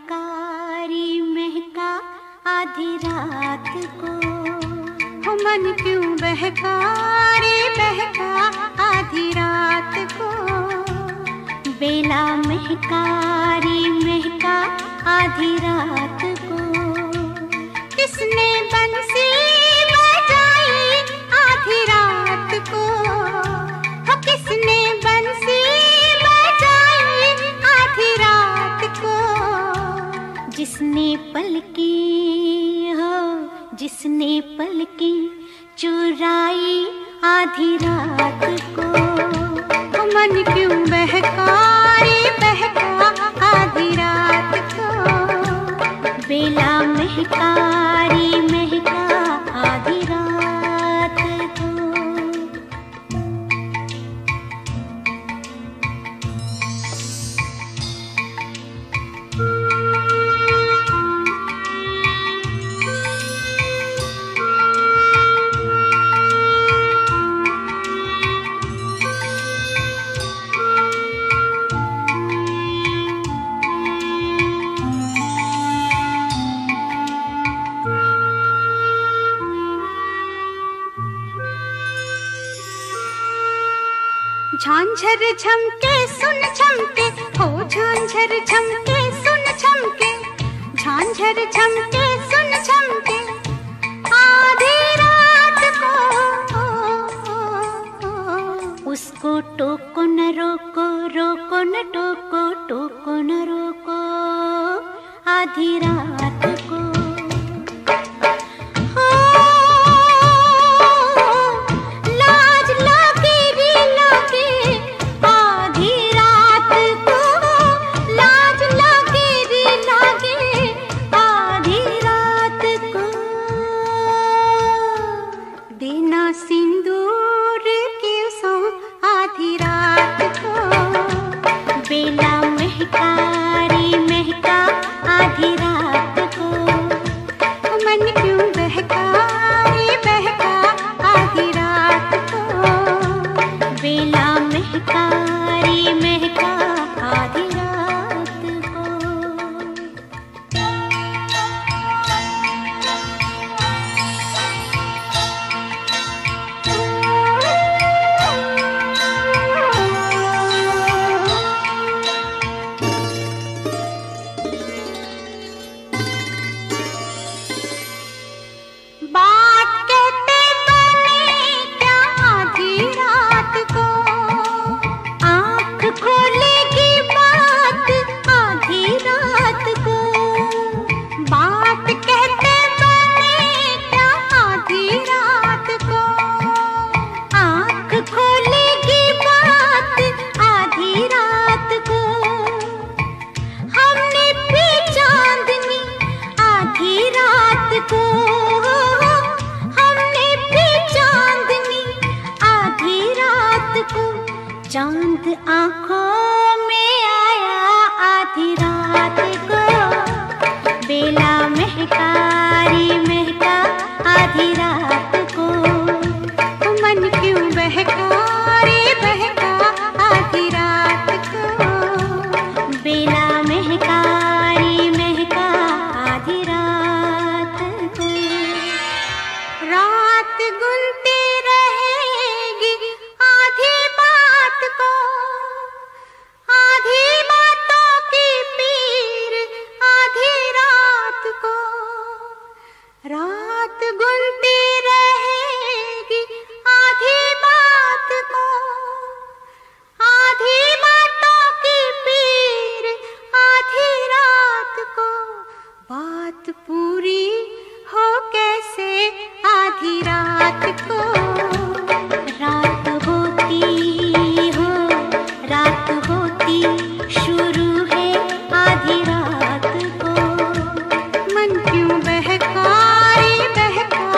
महकारी महका आधी रात को। हो मन क्यों बहका रे बहका आधी रात को। बेला महकारी महका आधी रात को। किसने बंसी बजाई आधी रात को। हो किसने बंसी बजाई आधी रात को। जिसने पलकी हो जिसने पलकी चुराई आधी रात को। हो मन क्यों बहका रे बहका आधी रात को। बेला महकारी महका आधी रात को। झांझर झमके सुन झमके हो झांझर झमके सुन झमके। झांझर झमके सुन झमके आधी रात को। उसको टोको न रोको रोको न टोको टोको न रोको आधी रात को। सिंदूर के सो आधी रात को। बेला महकारी महका आधी रात को। मन क्यों बहका रे बहका आधी रात को। बेला महकारी महका आधी रात को। चांद आँखों में आया आधी रात को। बेला महकारी महका आधी रात को। मन क्यों बहका रे बहका आधी रात को। बेला महकारी महका आधी रात को। रात गुनती रहेगी आधी बात को। आधी बातों की पीर आधी रात को। रात गुनती रहेगी आधी बात को। आधी बातों की पीर आधी रात को। बात पूरी हो कैसे आधी रात को। रात होती हो रात होती शुरू है आधी रात को। मन क्यों बहका रे बहका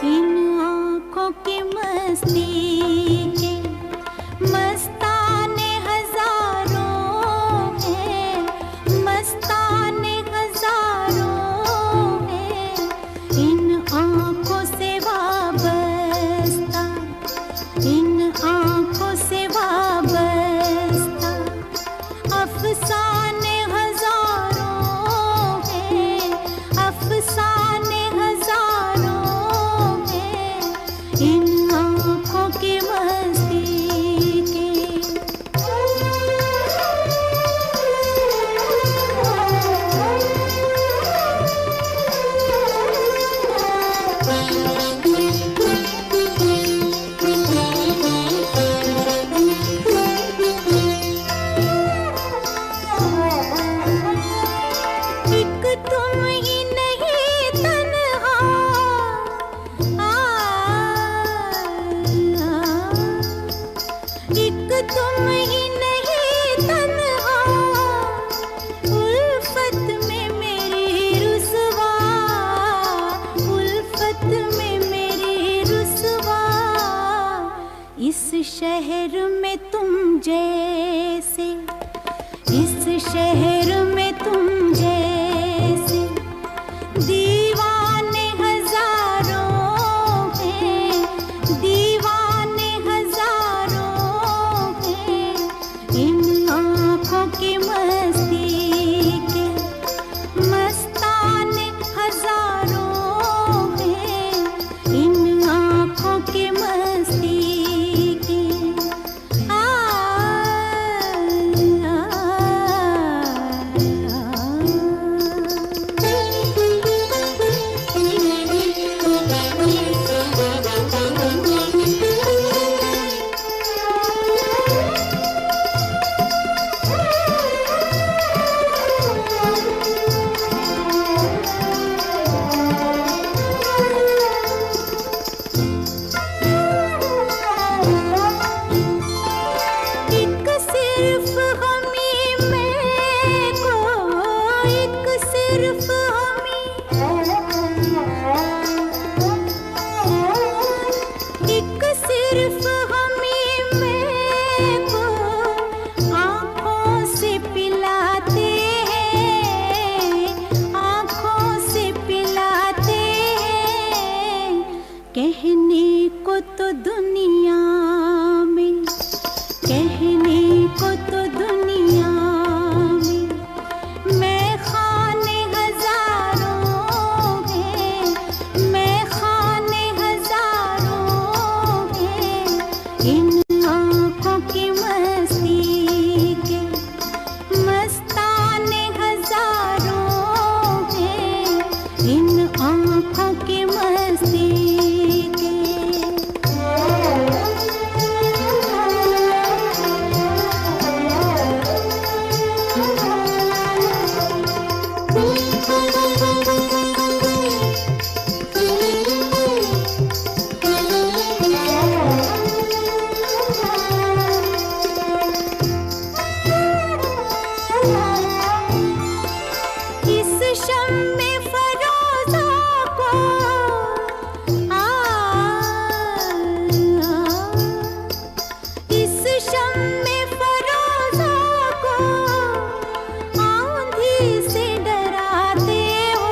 इन आँखों की मस्ती के मस्ताने हजारों हैं, मस्ताने हजारों हैं, इन आँखों से वाबस्ता, इन आँखों से वाबस्ता अफसाने हजारों हैं, अफसाने हजारों हैं, इन आँखों की मस्ती के। एक तुम ही नहीं तन्हा, एक तुम ही नहीं तन्हा, उल्फत में मेरी रुसवा, उल्फत में मेरी रुसवा, इस शहर में तुम जैसे, इस शहर में तुम जैसे दीवाने हजारों हैं, दीवाने हजारों हैं, इन आँखों की मस्ती के मस्ताने हजारों हैं, इन आँखों की मस्ती के। एक सिर्फ हमी में को, एक सिर्फ हमी, एक सिर्फ हमी में को आँखों से पिलाते हैं, आँखों से पिलाते हैं, कहने को तो दुनिया में, कहने को तो दुनिया में मैं खाने हजारों हैं, मैं खाने हजारों हैं, इन आँखों की मस्ती के मस्ताने हजारों हैं, इन आँखों की मस्ती के। इस शम्मे फरोज़ा को इस शम्मे फरोज़ा को आंधी से डराते हो,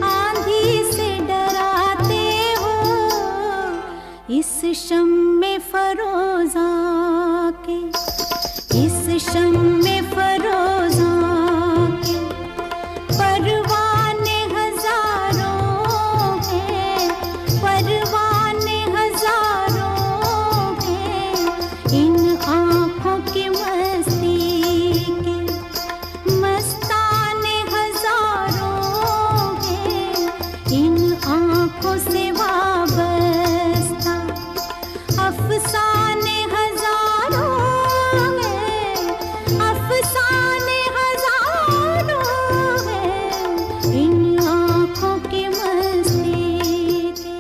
आंधी से डराते हो, इस शम्मे फरोज़ा के, इस शम्मे फरोज़ा के परवाने हजारों हैं, परवाने हजारों हैं, इन आँखों की मस्ती के मस्ताने हजारों हैं, इन आँखों से वाबस्ता अफसाने हजारों हैं, अफसाने हजारों हैं, इन आँखों की मस्ती के।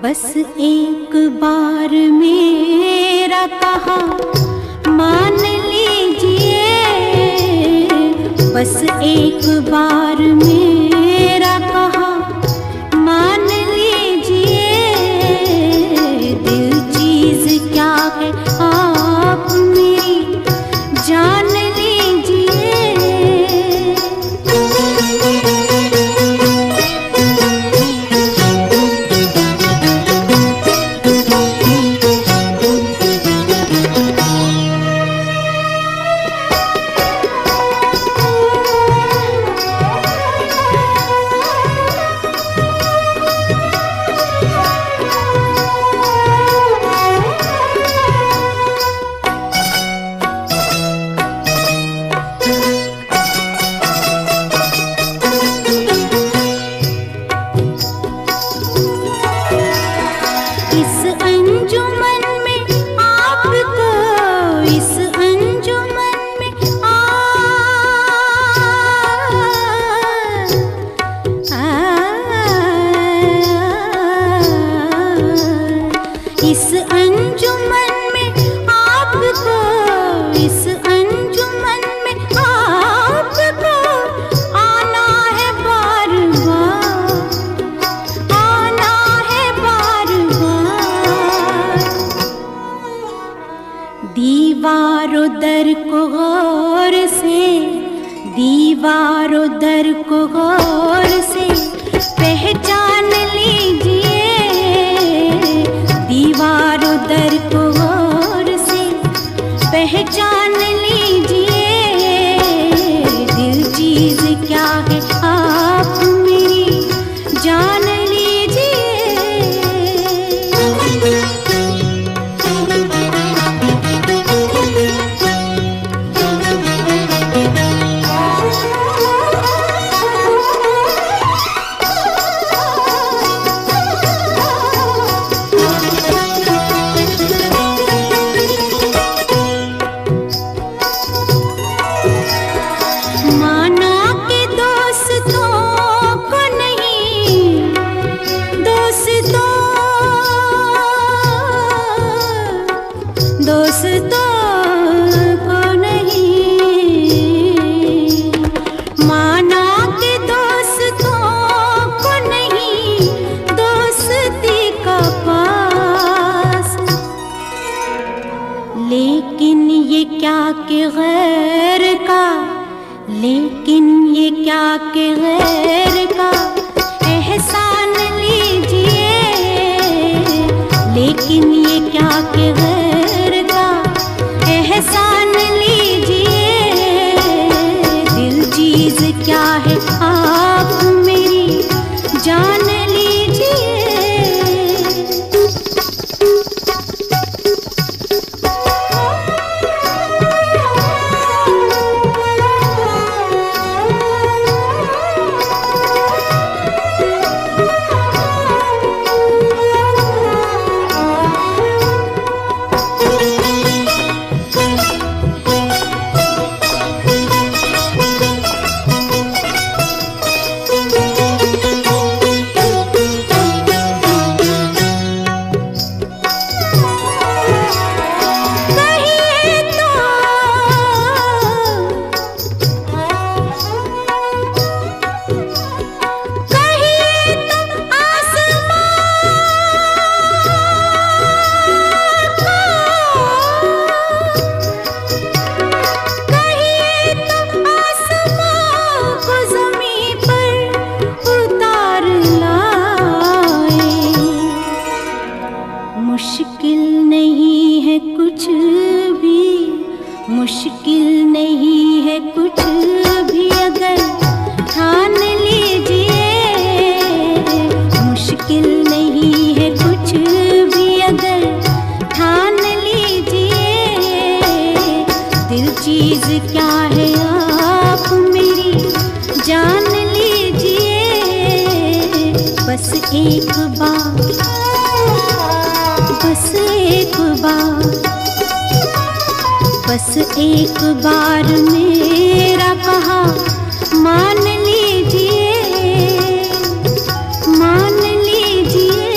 बस एक बार मेरा कहा मान लीजिए, बस एक बार मेरा कहा मान लीजिए। दिल चीज क्या है आप मेरी जान दीवारों दर को गौर से, दीवारों दर को गौर से पहचान लीजिए। दीवारों दर को गौर से पहचान लीजिए। दिल चीज क्या है आप मेरी जान लीजिए। लेकिन ये क्या कि गैर का, लेकिन ये क्या कि गैर का एहसान लीजिए। लेकिन ये क्या कि गैर का एहसान लीजिए। दिल चीज क्या है आप मेरी जान लीजिए। मुश्किल नहीं है कुछ भी, मुश्किल नहीं है कुछ भी अगर ठान लीजिए। मुश्किल नहीं है कुछ भी अगर ठान लीजिए। दिल चीज क्या है आप मेरी जान लीजिए। बस एक बार, बस एक बार, बस एक बार मेरा कहा मान लीजिए, मान लीजिए।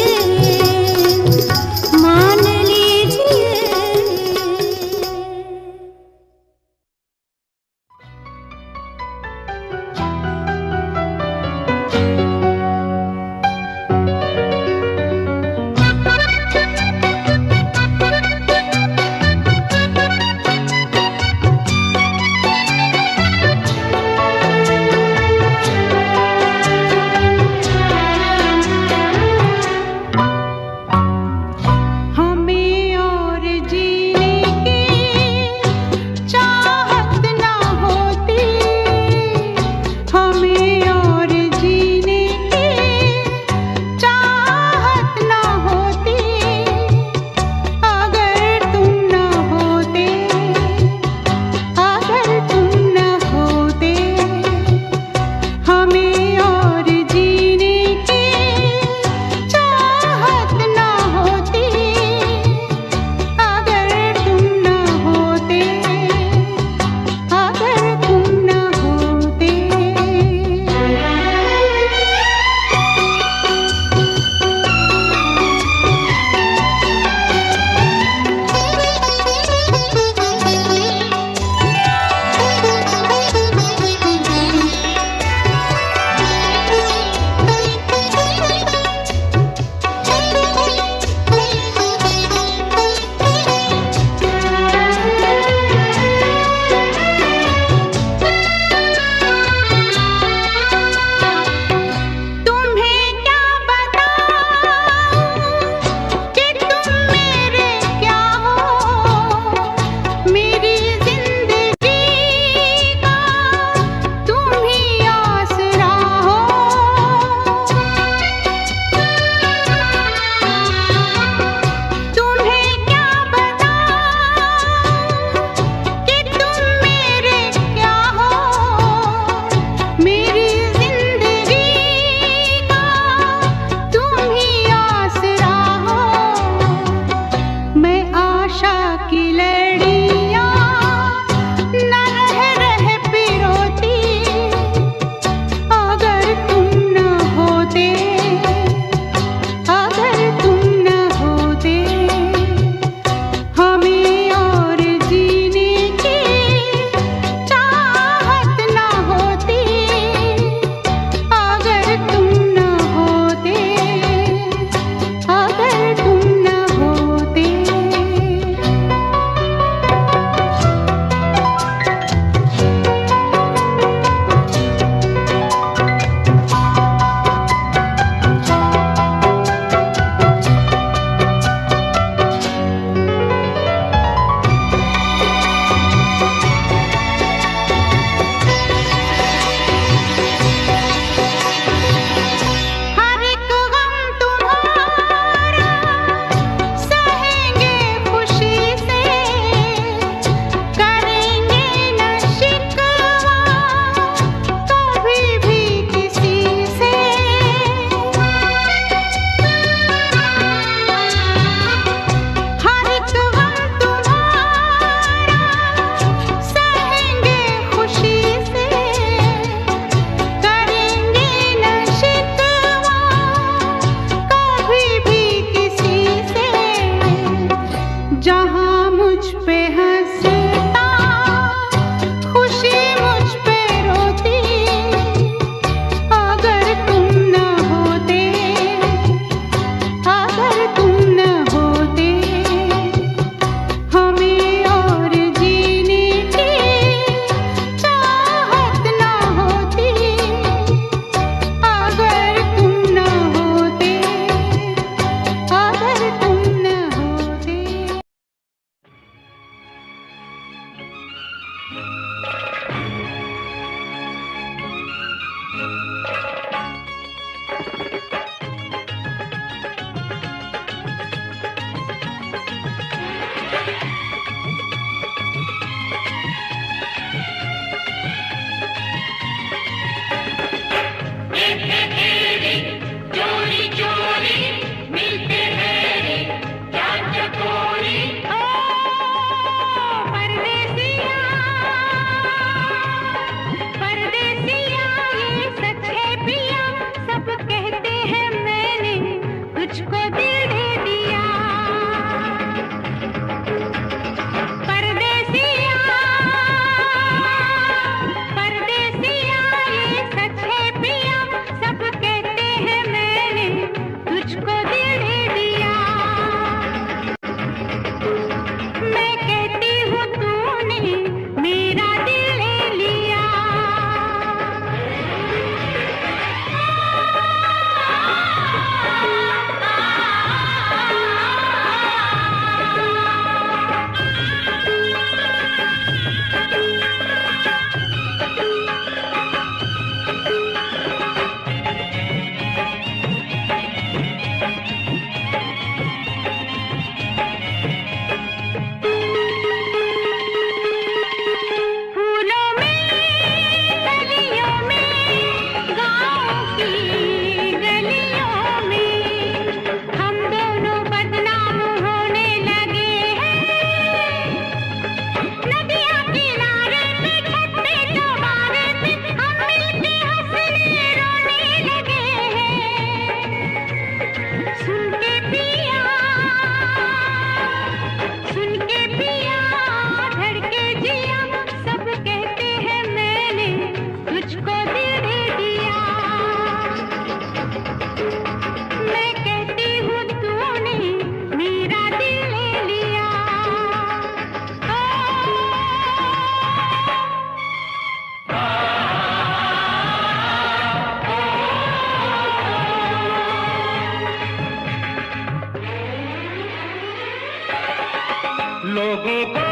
लोगों को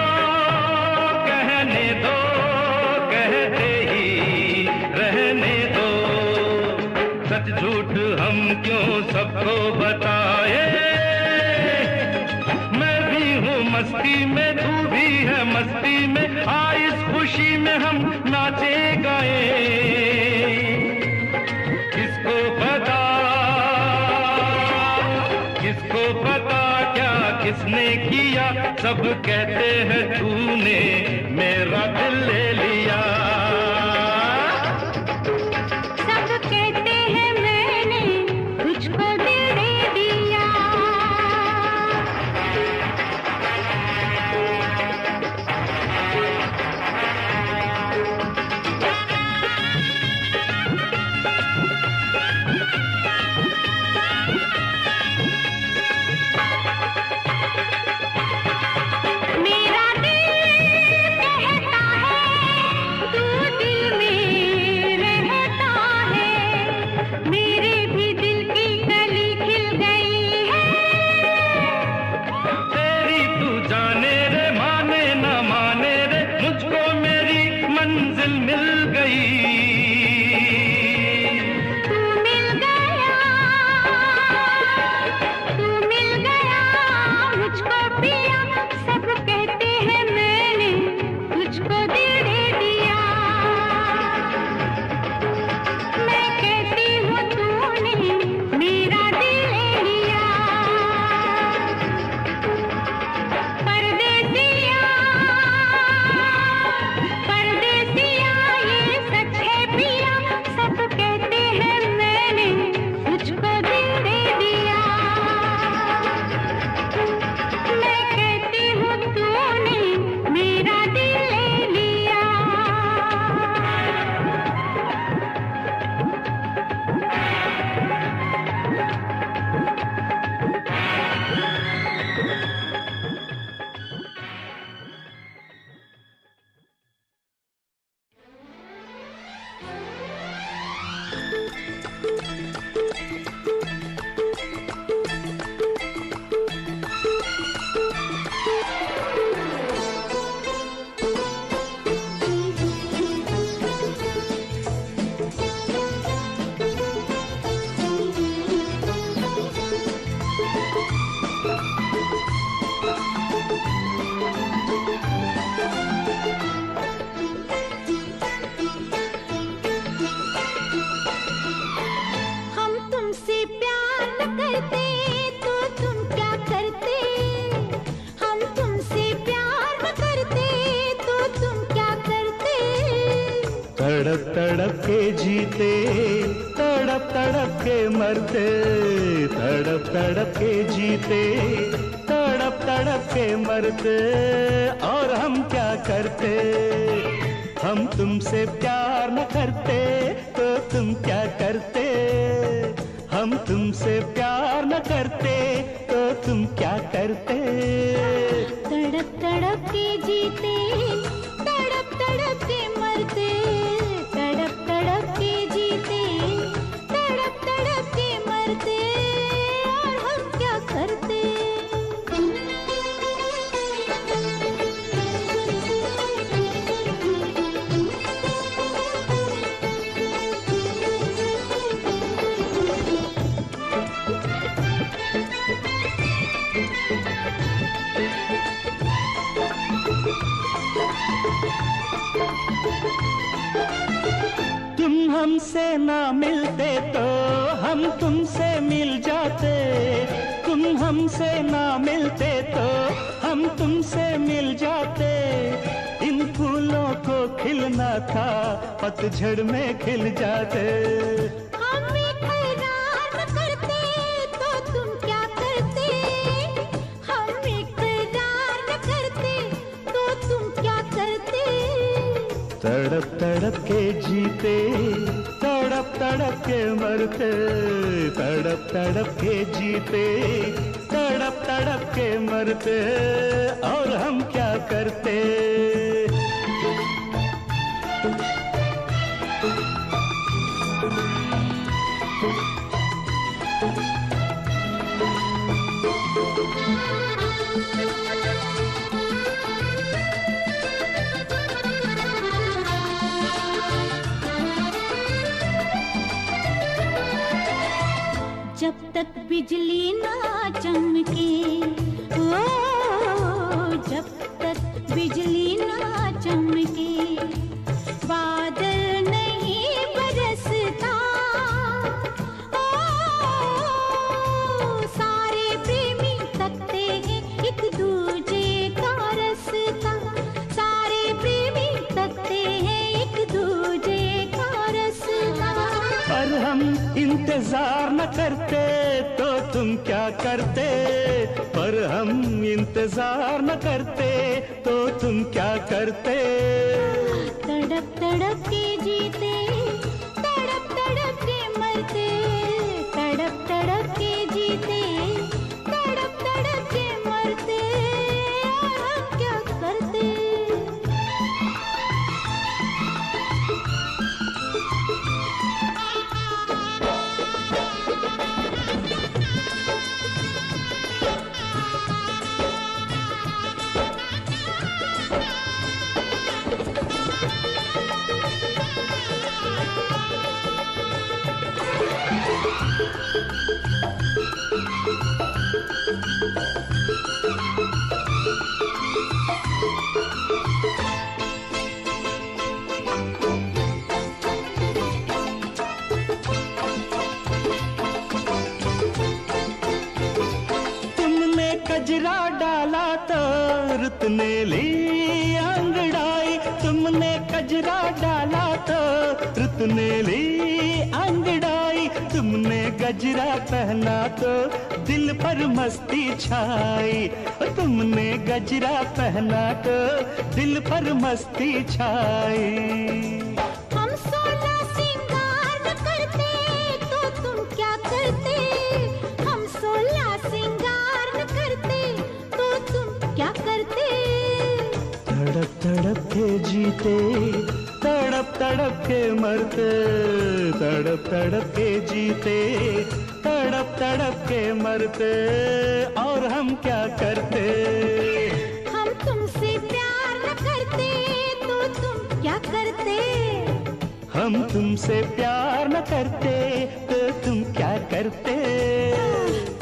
कहने दो, कहते ही रहने दो। सच झूठ हम क्यों सबको बताए। मैं भी हूँ मस्ती में, तू भी है मस्ती में। आ इस खुशी में हम नाचे गाए। किसको पता, किसको पता क्या किसने किया। सब कहते हैं तूने मेरा दिल ले लिया। सब कहते हैं मैंने तुझको दिल दे दिया। मेरा दिल कहता है तू दिल में रहता है। मेरे भी दिल की कली खिल गई है। तेरी तू जाने रे, माने न माने रे, मुझको मेरी मंजिल मिल गई। तू मिल गया, तू मिल गया मुझको पिया। सब कहते हैं मैंने तुझको दिल दे दिया। मैं कहती हूँ तूने मेरा दिल ले लिया। परदेसिया, परदेसिया ये सच है पिया। सब कहते हैं मैंने तुझको दिल दे दिया। मैं कहती हूँ तूने मेरा दिल ले लिया। हम तुमसे प्यार न करते तो तुम क्या करते। हम तुमसे प्यार न करते तो तुम क्या करते। तड़प तड़प के जीते, तड़प तड़प के मरते। तड़प तड़प के जीते, तड़प तड़प के मरते। और हम क्या करते। हम तुमसे प्यार न करते तो तुम क्या करते। हम तुमसे प्यार न करते तो तुम क्या करते। तड़प तड़प के जीते, तड़प तड़प के मरते। तड़प तड़प के जीते, तड़प तड़प के मरते। और हम क्या करते। तुम हमसे ना मिलते तो हम तुमसे मिल जाते। तुम हमसे ना मिलते तो हम तुमसे मिल जाते। इन फूलों को खिलना था, पतझड़ में खिल जाते। हम इकरार न करते तो तुम क्या करते। हम इकरार न करते तो तुम क्या करते। तड़प तड़प के जीते, तड़प तड़प के मरते। तड़प तड़प के जीते, तड़प तड़प के मरते। और हम क्या करते। जब तक बिजली ना चमके, ओ जब तक बिजली ना चमके, बादल नहीं बरसता, ओ सारे प्रेमी तकते हैं एक दूजे का रास्ता, सारे प्रेमी तकते हैं एक दूजे का रास्ता। पर हम इंतजार न करते तो तुम क्या करते, पर हम इंतजार न करते तो तुम क्या करते। तड़प तड़प के जीते, तड़प तड़प के मरते, तड़प तड़प के जीते, तड़प तड़प के मरते, और हम क्या करते। गजरा डाला तो रुत ने ली अंगड़ाई, तुमने गजरा डाला तो रुत ने ली अंगड़ाई, तुमने गजरा पहना तो दिल पर मस्ती छाई, तुमने गजरा पहना तो दिल पर मस्ती छाई। हम 16 सिंगार न करते तो तुम क्या करते, हम 16 सिंगार न करते तो तुम क्या करते। तड़प तड़प के जीते, तड़प तड़प के मरते, तड़प तड़प के जीते, तड़प तड़प के मरते, और हम क्या करते। हम तुमसे प्यार न करते तो तुम क्या करते, हम तुमसे प्यार न करते तो तुम क्या करते।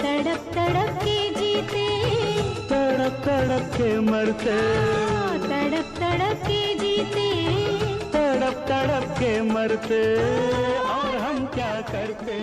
तड़प तड़प के जीते, तड़प तड़प के मरते, तड़प तड़प के जीते, तड़प तड़प के मरते, और हम क्या करते।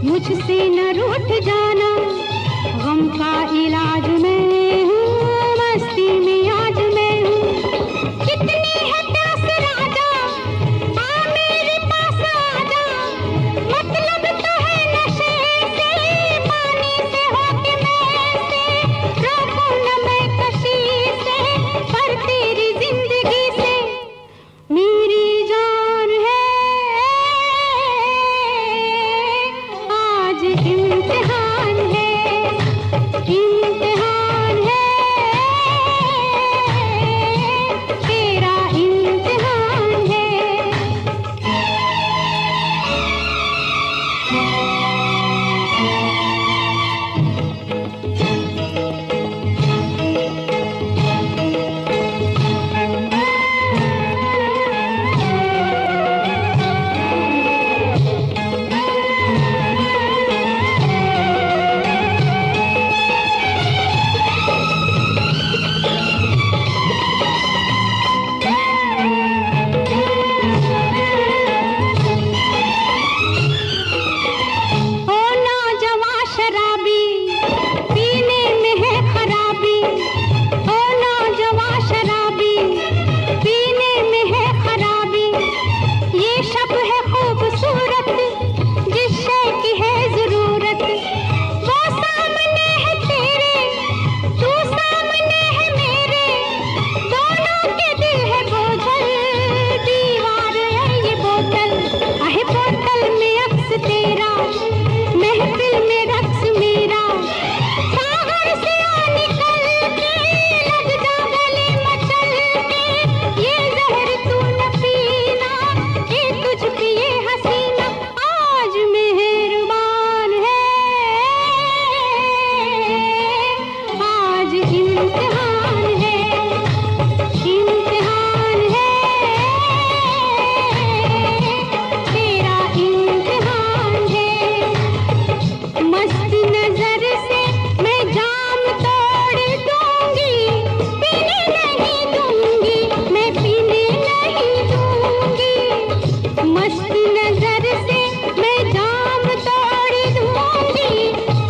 मुझसे न रूठ जाना, गम का इलाज मैं हूँ, मस्ती में आज मैं हूँ। कितनी है प्यास राजा, आ मेरे पास आजा, मतलब तो है नशे से, पानी से होके मैं से, रोकूं न मैं कशी से, पर तेरी जिंदगी से मेरी जान है। आज इम्तिहान है, इम्तिहान है, तेरा इम्तिहान है। ओ नौजवां शराबी, पीने में है खराबी, ओ नौजवां शराबी, पीने में है खराबी। ये शब है खूबसूरत, जिस शय की है जरूरत, वो सामने है तेरे, तू सामने है मेरे, दोनों के दिल है बोझल, दीवार है ये बोतल, आहे बोतल में अक्स तेरा, महफिल में रक्स मेरा, सागर से आ निकल के, लग जा गले मचल के, ये जहर तू न पीना, ये तुझ पे ये हसीना, आज मेहरबान है, आज इम्तिहान है, इम्तिहान है, तेरा इम्तिहान है। मस्त नजर से मैं जाम तोड़ दूंगी, पीने नहीं दूंगी, मैं पीने नहीं दूंगी। मस्त नजर से मैं जाम तोड़ दूंगी,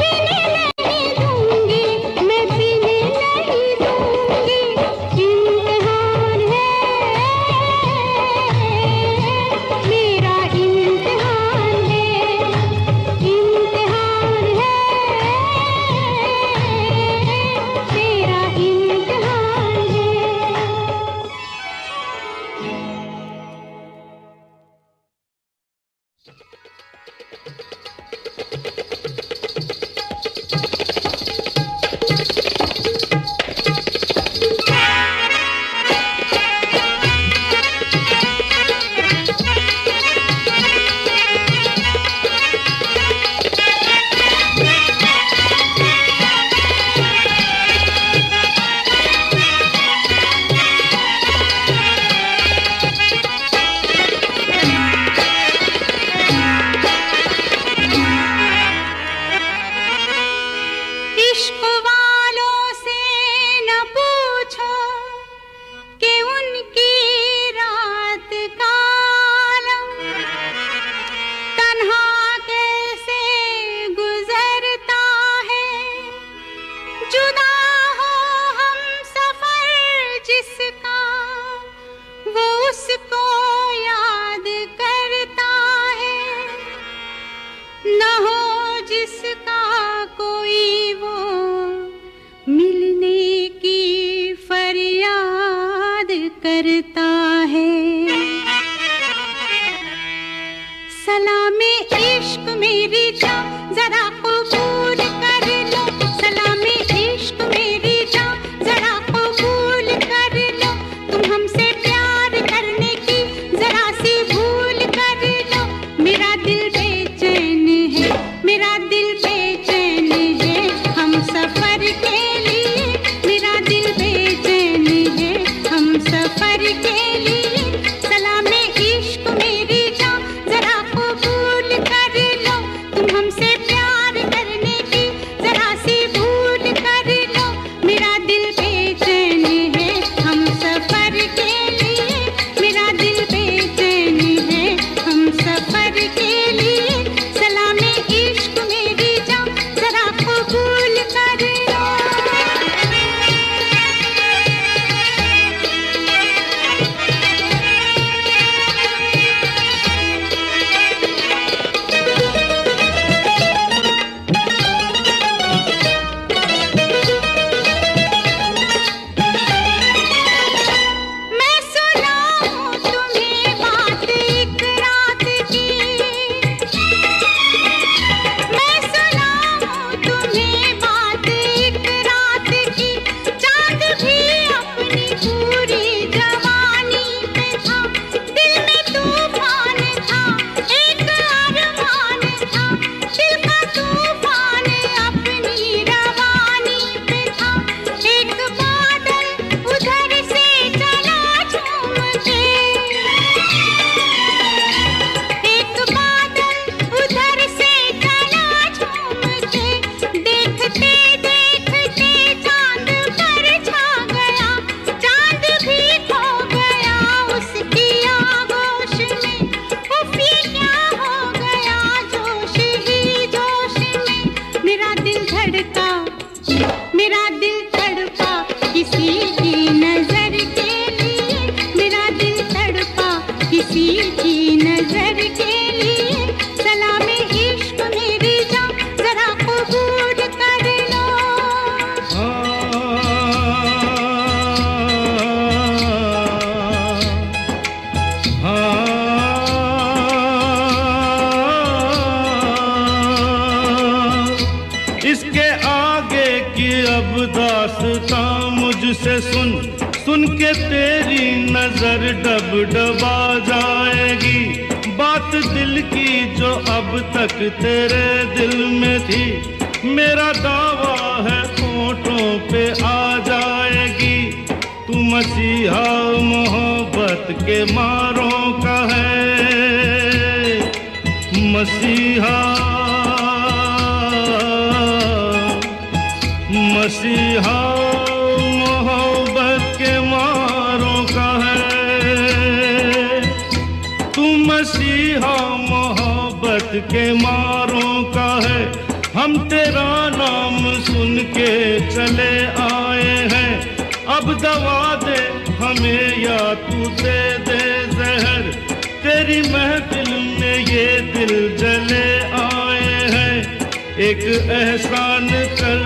पीने नहीं दूंगी, मैं पीने नहीं दूंगी। करता है। सलामे इश्क मेरी जान जरा कबूल कर लो, सलामे इश्क मेरी जान जरा कबूल कर लो, तुम हमसे प्यार करने की जरा सी भूल कर लो। मेरा दिल बेचैन है, मेरा दिल बेचैन है हम सफर के लिए, मेरा दिल बेचैन है हम सफर के लिए। सलामे इश्क मेरी जान जरा कबूल कर लो, तुम हमसे प्यार करने की जरा सी भूल कर लो। मेरा दिल बेचैन है हम सफर के लिए, मेरा दिल बेचैन है हम सफर के लिए। सलामे इश्क मेरी जान जरा कबूल कर लो। मैं सुनाऊं तुम्हें बात एक रात की, मैं सुनाऊं तुम्हें बात एक रात की। चांद भी अपनी पूरी जवानी पे था, दिल में तूफान था, एक अरमान था, दिल का तूफान अपनी रवानी पे था। एक बादल उधर से चला झूम के, एक बादल उधर से चला झूम के, देखते देखते चांद पर छा गया, चांद भी खो गया उसकी आगोश में। उफ ये क्या हो गया जोश ही जोश में। मेरा दिल धड़का, मेरा दिल तड़पा किसी की नजर के लिए, मेरा दिल तड़पा किसी की नजर के लिए। सलामे इश्क मेरी जान जरा कबूल कर लो। इसके आगे की अब दास्तां मुझसे सुन, सुन के तेरी नजर डब डबा जाएगी। बात दिल की जो अब तक तेरे दिल में थी, मेरा दावा है होठों पे आ जाएगी। तू मसीहा मोहब्बत के मारों का है, मसीहा मसीहा मोहब्बत के मारों का है। तू मसीहा मोहब्बत के मारों का है। हम तेरा नाम सुन के चले आए हैं, अब दवा दे हमें या तू दे दे जहर। तेरी महफिल में ये दिल जले आए हैं, एक एहसान कर,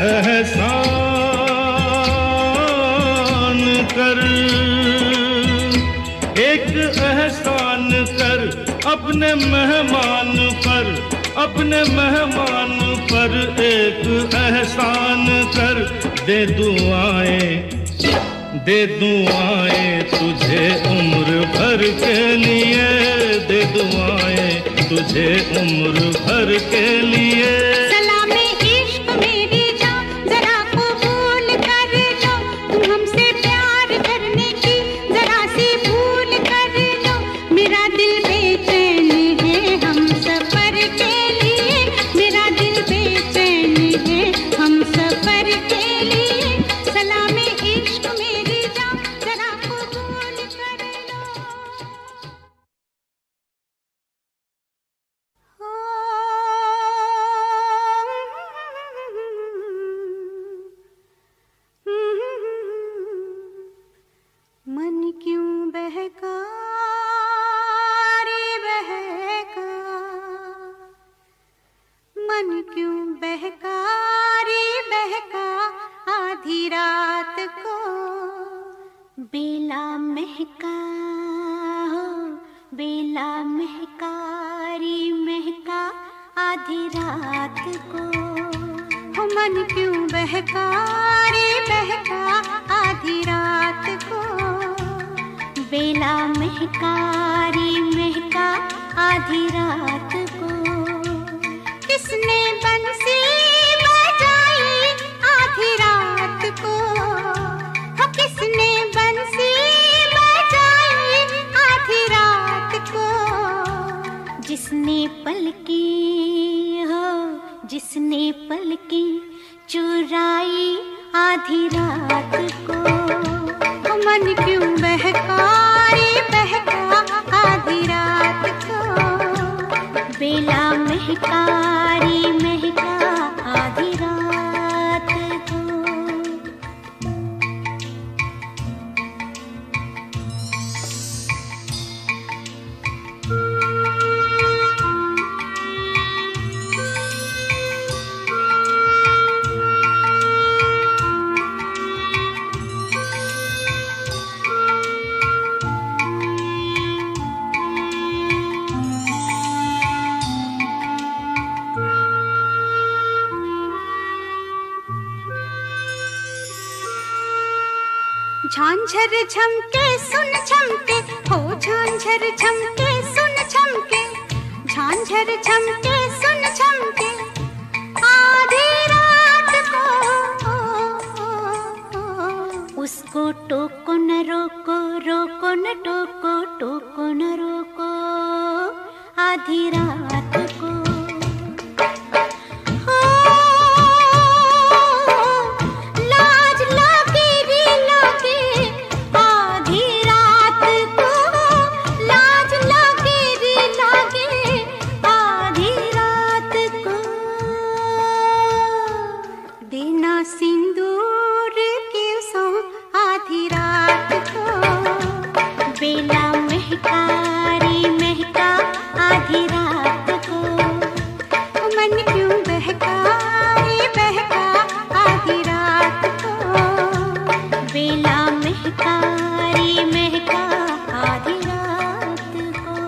एहसान कर, एक एहसान कर अपने मेहमान पर, अपने मेहमान पर एक एहसान कर। दे दुआएं तुझे उम्र भर के लिए, दे दुआएं तुझे उम्र भर के लिए। सलामे इश्क मेरी जान जरा कबूल कर लो, तुम हमसे प्यार करने की जरा सी भूल कर लो। मेरा दिल बेचैन है हम सफर के लिए, मेरा दिल बेचैन है हम सफर के लिए। सलामे इश्क मेरी जान जरा कबूल कर लो। आधी रात को बेला महका हो, बेला महका रे महका आधी रात को। हो मन क्यों बहका रे बहका आधी रात को। बेला महका रे महका आधी रात को। किसने बंसी बजाई आधी रात को। हो किसने बंसी बजाई आधी रात को। जिसने पलकी हो, जिसने पलकी चुराई आधी रात को। हो मन क्यों बहका रे बहका आधी रात को। बेला महका रे महका आधी रात को। झांझर झमके सुन झमके हो, झांझर झमके सुन झमके। झांझर झमके सुन झमके आधी रात को। उसको टोको न रोको, रोको न टोको, टोको न रोको आधी रात को। सिंदूर के सो आधी रात को। बेला महका रे महका आधी रात को। मन क्यों बहका रे बहका आधी रात को। बेला महका रे महका आधी रात को।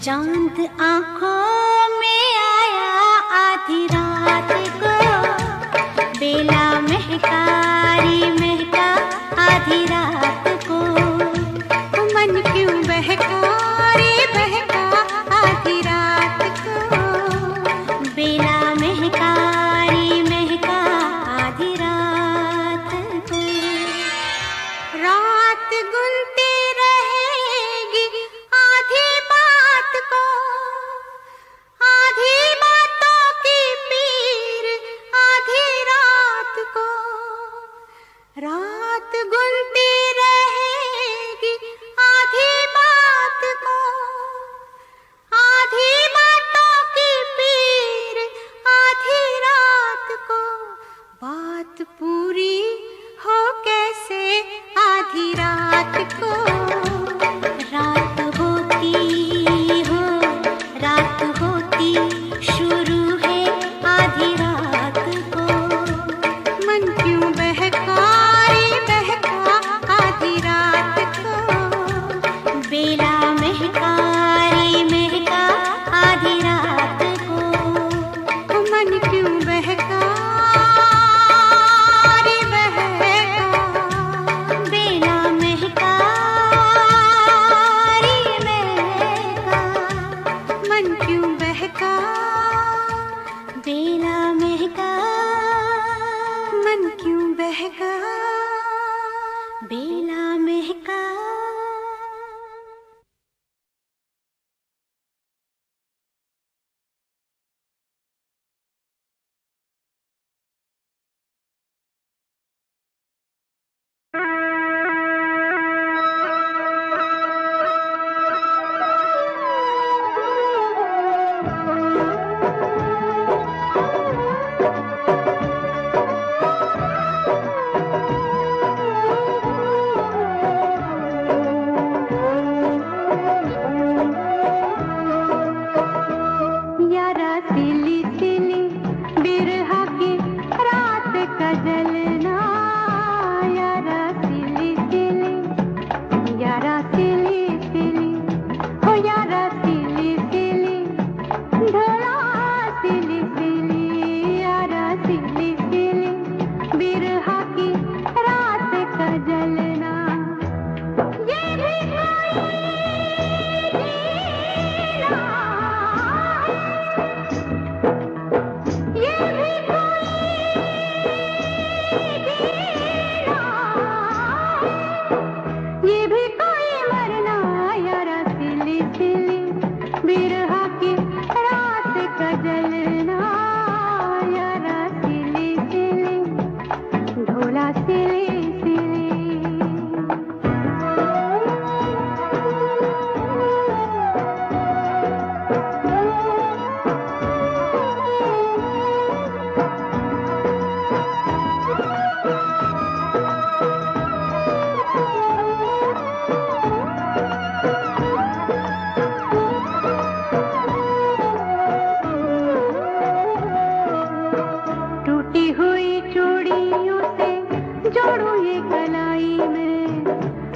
चांद आँखों में आया आधी रात को। बेला महका रे महका आधी रात को। मन क्यों बहका रे बहका आधी रात को। बेला महका रे महका आधी रात को। रात गुनती रहेगी आधी बात को। आधी बातों की पीर आधी रात को। रात गुनती रहेगी आधी बात को। आधी बातों की पीर आधी रात को। बात पूरी हो कैसे आधी रात को। रात होती हो, रात होती शुरू है आधी रात को। मन क्यों बहका रे बहका आधी रात को। बेला महका रे महका आधी रात को। मन क्यों बहका रे बहका। बेला महका महका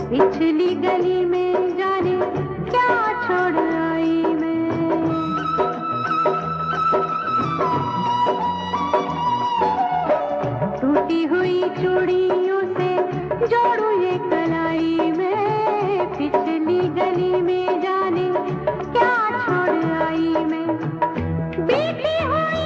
पिछली गली में जाने क्या छोड़ आई मैं। टूटी हुई चूड़ियों से जोड़ू ये कलाई में, पिछली गली में जाने क्या छोड़ आई मैं। बीती हुई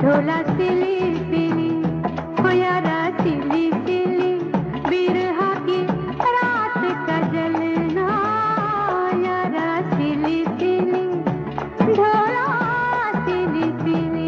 ढोला सिली सिली हो यारा सिली सिली, बिरहा की रात का जलना यारा सिली सिली, ढोला सिली सिली।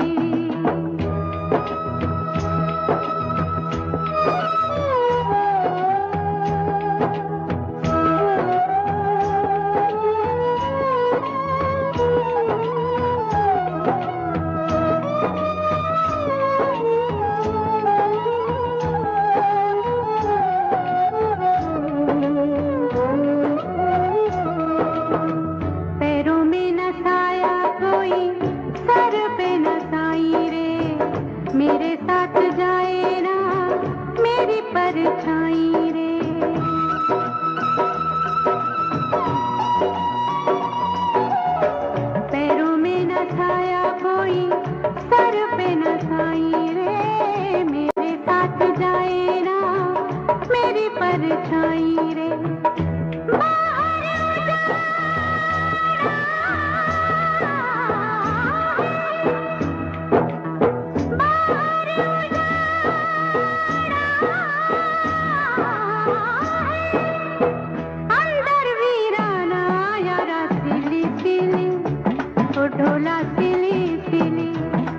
मेरे साथ जाए ना मेरी परछाई रे, पैरों में न छाया कोई सर पे न छाई रे, मेरे साथ जाए ना मेरी परछाई रे। ढोला सिली सिली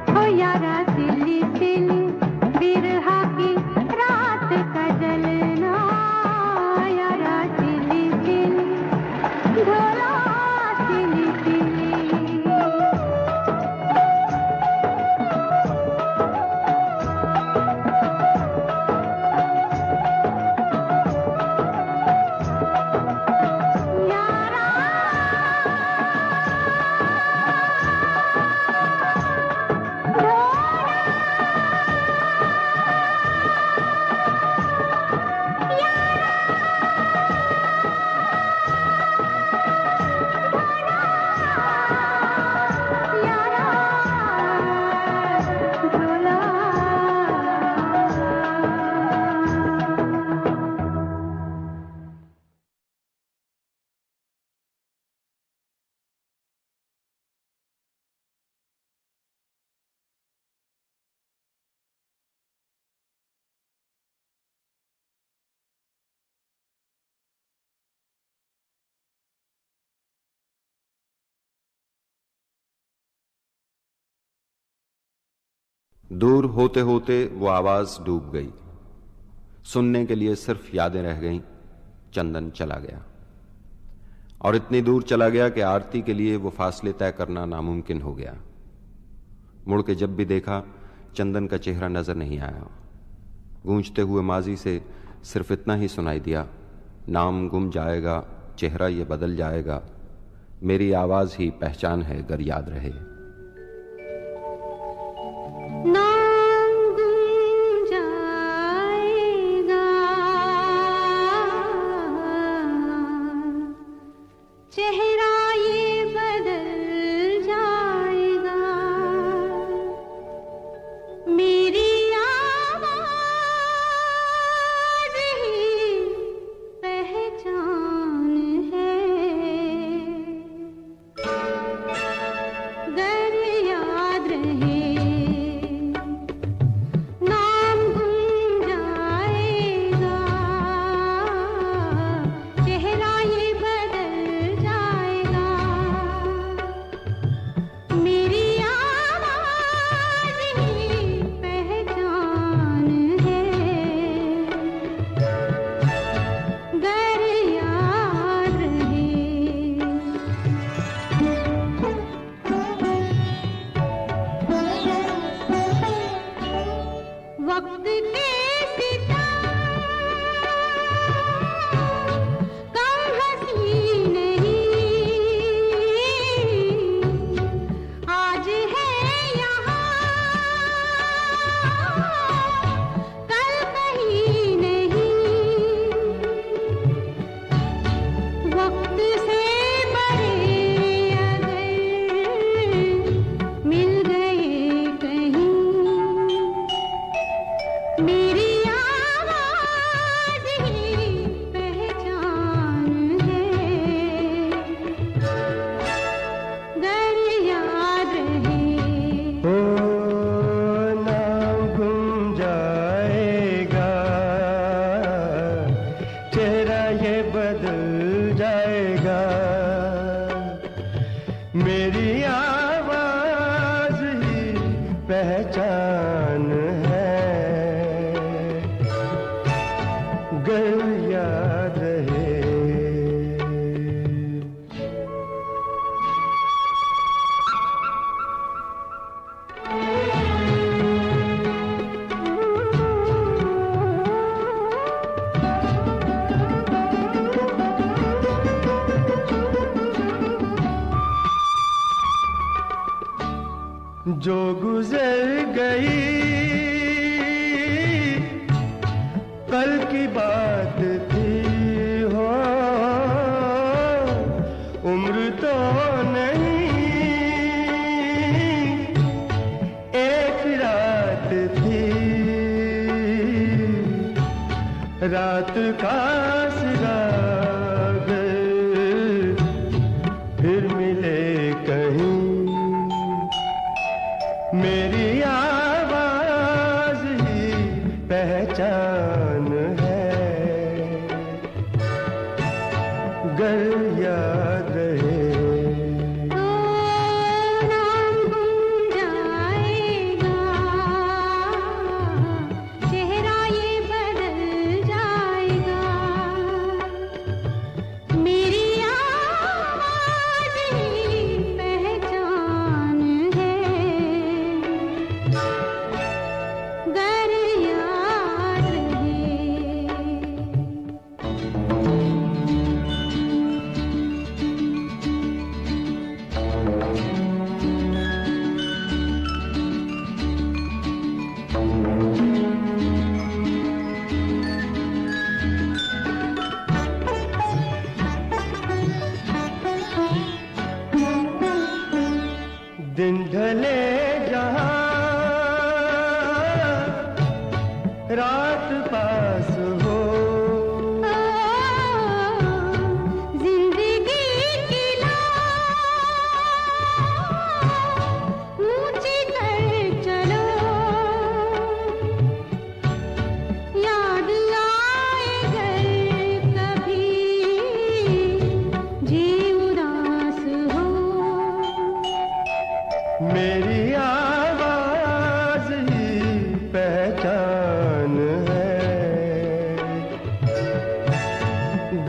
हो यारा सिली सिली, बिरहा की रात का जलना यारा सिली सिली, ढोला सिली सिली। दूर होते होते वो आवाज डूब गई। सुनने के लिए सिर्फ यादें रह गईं। चंदन चला गया और इतनी दूर चला गया कि आरती के लिए वो फासले तय करना नामुमकिन हो गया। मुड़ के जब भी देखा चंदन का चेहरा नजर नहीं आया। गूंजते हुए माजी से सिर्फ इतना ही सुनाई दिया, नाम गुम जाएगा, चेहरा ये बदल जाएगा, मेरी आवाज ही पहचान है गर याद रहे। नाम गुम जाएगा, चेहरा ये बदल जाएगा, मेरी आवाज ही पहचान है गर याद रहे। नाम गुम जाएगा, चेहरा ये बदल जाएगा, मेरी आवाज ही पहचान है गर याद रहे। वक्त के सितम कम हंसी नहीं, आज है यहाँ कल कहीं नहीं, वक्त से बड़े अगर मिल गए कहीं, मेरी आवाज ही पहचान है गर याद रहे। ओ नाम गुम जाएगा, चेहरा ये बदल जाएगा, मेरी आवाज ही पहचान है गर याद रहे। जो गुजर गई कल की बात थी हो, उम्र तो नहीं एक रात थी, रात का सिरा गए फिर मिले कहीं, मेरी आवाज ही पहचान है गर याद रहे। तो नाम गुम जाएगा, चेहरा ये बदल जाएगा, मेरी आवाज ही पहचान है गर याद रहे।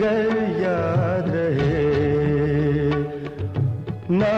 मगर याद रहे ना।